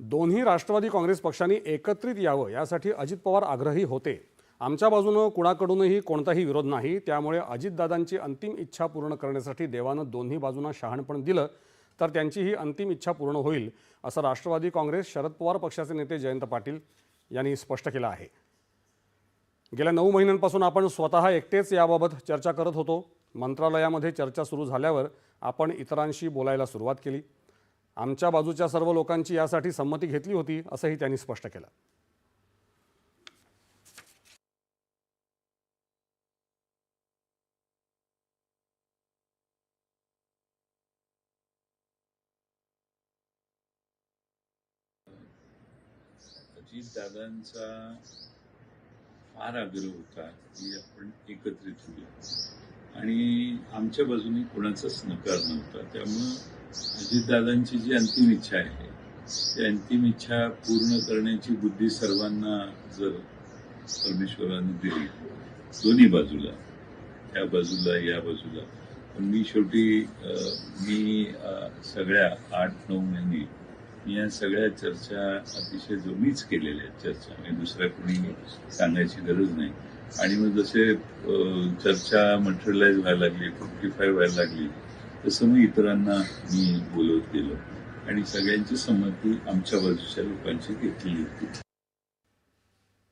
दोन्ही राष्ट्रवादी काँग्रेस पक्षांनी एकत्रित यावं यासाठी अजित पवार आग्रही होते। आमच्या बाजूनं कुणाकडूनही कोणताही विरोध नाही, त्यामुळे अजितदादांची अंतिम इच्छा पूर्ण करण्यासाठी देवानं दोन्ही बाजूंना शहाणपण दिलं तर त्यांची ही अंतिम इच्छा पूर्ण होईल, असं राष्ट्रवादी काँग्रेस शरद पवार पक्षाचे नेते जयंत पाटील यांनी स्पष्ट केलं आहे। गेल्या 9 महिन्यांपासून आपण स्वतः एकटेच याबाबत चर्चा करत होतो। मंत्रालयामध्ये चर्चा सुरू झाल्यावर आपण इतरांशी बोलायला सुरुवात केली। आमच्या बाजूच्या सर्व लोकांची यासाठी संमती घेतली होती, असंही त्यांनी स्पष्ट केलं। अजितदादांचा फार आग्रह होता की आपण एकत्रित होऊया आणि आमच्या बाजूने कोणाचाच नकार नव्हता। त्यामुळे अजितदादांची जी अंतिम इच्छा आहे ती अंतिम इच्छा पूर्ण करण्याची बुद्धी सर्वांना जर परमेश्वराने दिली, दोन्ही बाजूला, त्या बाजूला या बाजूला, पण मी शेवटी सगळ्या 8-9 महिने या सगळ्या चर्चा अतिशय मीच केलेल्या चर्चा, आणि दुसऱ्या कोणी सांगायची गरज नाही। आणि मग जसे चर्चा मटेरियलाइज व्हायला लागली, फ्रुक्टिफाय व्हायला लागली, तसं मग इतरांना मी बोलवत गेलो आणि सगळ्यांची संमती आमच्या बाजूच्या लोकांची घेतली होती।